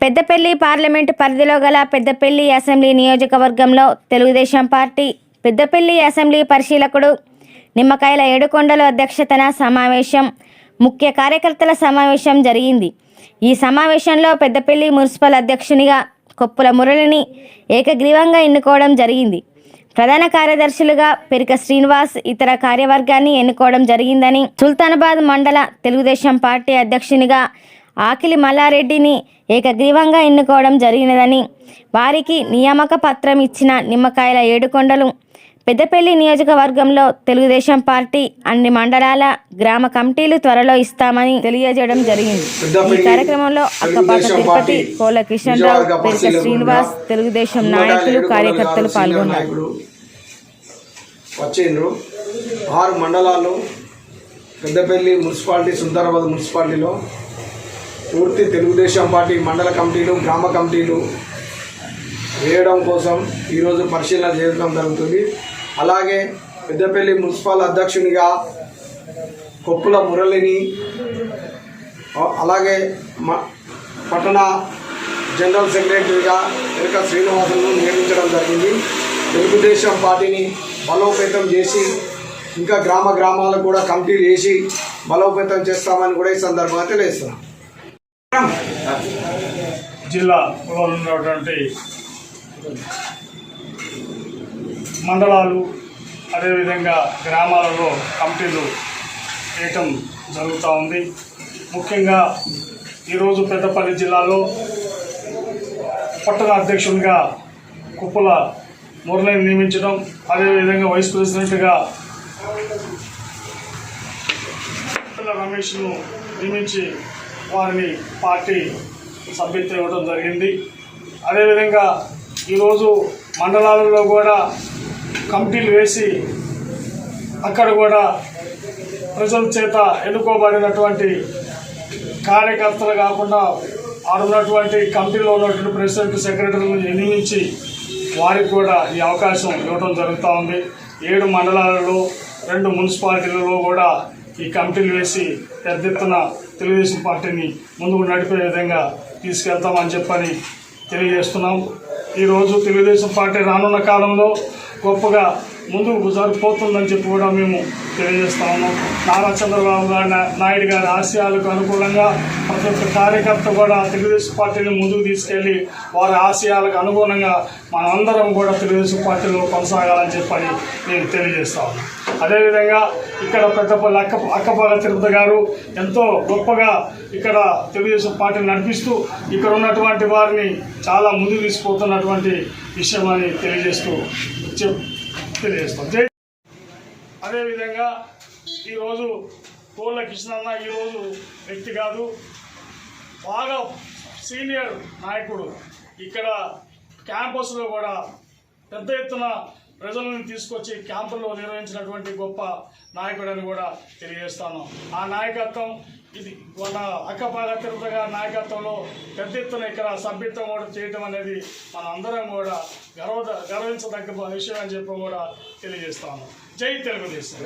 Peddapalli parliament పరిధిలో గల Peddapalli assembly నియోజకవర్గంలో తెలుగుదేశం పార్టీ పెద్దపల్లి అసెంబ్లీ పరిశీలకుడు నిమ్మకాయల ఏడుకొండలు అధ్యక్షతన సమావేశం ముఖ్య కార్యకర్తల సమావేశం జరిగింది। ఈ సమావేశంలో పెద్దపల్లి మున్సిపల్ అధ్యక్షునిగా కొప్పుల మురళిని ఏకగ్రీవంగా ఎన్నుకోవడం జరిగింది। ప్రధాన కార్యదర్శులుగా పెరిక శ్రీనివాస్ ఇతర కార్యవర్గాన్ని ఎన్నుకోవడం జరిగిందని, సుల్తానాబాద్ మండల తెలుగుదేశం పార్టీ అధ్యక్షునిగా ఆకిలి మల్లారెడ్డిని ఏకగ్రీవంగా ఎన్నుకోవడం జరిగినదని, వారికి నియామక పత్రం ఇచ్చిన నిమ్మకాయల ఏడుకొండలు పెద్దపల్లి నియోజకవర్గంలో తెలుగుదేశం పార్టీ అన్ని మండలాల గ్రామ కమిటీలు త్వరలో ఇస్తామని తెలియజేయడం జరిగింది। ఈ కార్యక్రమంలో అక్కపాక తిరుపతి, కోల కిషన్రావు, పెరిక శ్రీనివాస్, తెలుగుదేశం నాయకులు కార్యకర్తలు పాల్గొన్నారు। 6 మండలాల్లో పెద్దపల్లి మున్సిపాలిటీ, సుల్తానాబాద్ మున్సిపాలిటీలో పూర్తి తెలుగుదేశం పార్టీ మండల కమిటీలు, గ్రామ కమిటీలు వేయడం కోసం ఈరోజు పరిశీలన చేయడం జరుగుతుంది। అలాగే పెద్దపల్లి మున్సిపల్ అధ్యక్షునిగా కొప్పుల మురళిని, అలాగే పట్టణ జనరల్ సెక్రటరీగా పెరిక శ్రీనివాసులను నియమించడం జరిగింది। తెలుగుదేశం పార్టీని బలోపేతం చేసి ఇంకా గ్రామాలకు కూడా కమిటీలు వేసి బలోపేతం చేస్తామని కూడా ఈ సందర్భంగా తెలియజేస్తున్నాం। జిల్లాలో ఉన్నటువంటి మండలాలు అదేవిధంగా గ్రామాలలో కమిటీలు వేయటం జరుగుతూ ఉంది। ముఖ్యంగా ఈరోజు పెద్దపల్లి జిల్లాలో పట్టణ అధ్యక్షునిగా కుప్పల మురళిని నియమించడం, అదేవిధంగా వైస్ ప్రెసిడెంట్గా రమేష్ను నియమించి వారిని పార్టీ సభ్యత్వం ఇవ్వడం జరిగింది। అదేవిధంగా ఈరోజు మండలాలలో కూడా కమిటీలు వేసి అక్కడ కూడా ప్రజల చేత ఎన్నుకోబడినటువంటి కార్యకర్తలు కాకుండా ఆడున్నటువంటి కమిటీలో ఉన్నటువంటి ప్రెసిడెంట్, సెక్రటరీలను నియమించి వారికి కూడా ఈ అవకాశం ఇవ్వడం జరుగుతూ ఉంది। 7 మండలాలలో 2 మున్సిపాలిటీలలో కూడా ఈ కమిటీలు వేసి పెద్ద ఎత్తున తెలుగుదేశం పార్టీని ముందుకు నడిపే విధంగా తీసుకెళ్తామని చెప్పని తెలియజేస్తున్నాం। ఈరోజు తెలుగుదేశం పార్టీ రానున్న కాలంలో గొప్పగా ముందుకు జరిగిపోతుందని చెప్పి కూడా మేము తెలియజేస్తా ఉన్నాం। నారా చంద్రబాబు నాయుడు గారి ఆశయాలకు అనుకూలంగా ప్రతి ఒక్క కార్యకర్త కూడా తెలుగుదేశం పార్టీని ముందుకు తీసుకెళ్ళి వారి ఆశయాలకు అనుగుణంగా మనందరం కూడా తెలుగుదేశం పార్టీలో కొనసాగాలని చెప్పని నేను తెలియజేస్తా ఉన్నాను। అదేవిధంగా ఇక్కడ పెద్దపల్లి అక్కపాక తిరుపతి గారు ఎంతో గొప్పగా ఇక్కడ తెలుగుదేశం పార్టీని నడిపిస్తూ ఇక్కడ ఉన్నటువంటి వారిని చాలా ముందుకు తీసుకుపోతున్నటువంటి విషయం అని తెలియజేస్తాం। అదేవిధంగా ఈరోజు కోళ్ళ కిషనన్న ఈరోజు వ్యక్తి కాదు, బాగా సీనియర్ నాయకుడు। ఇక్కడ క్యాంపస్లో కూడా పెద్ద ఎత్తున ప్రజలను తీసుకొచ్చి క్యాంపుల్లో నిర్వహించినటువంటి గొప్ప నాయకుడని కూడా తెలియజేస్తాను। ఆ నాయకత్వం ఇది మన అక్కపాక తిరుపతి గారి నాయకత్వంలో పెద్ద ఎత్తున ఇక్కడ సభ్యత్వం కూడా చేయటం అనేది మన అందరం కూడా గర్వించదగ్గ విషయం అని చెప్పి కూడా తెలియజేస్తాను। జై తెలుగుదేశం।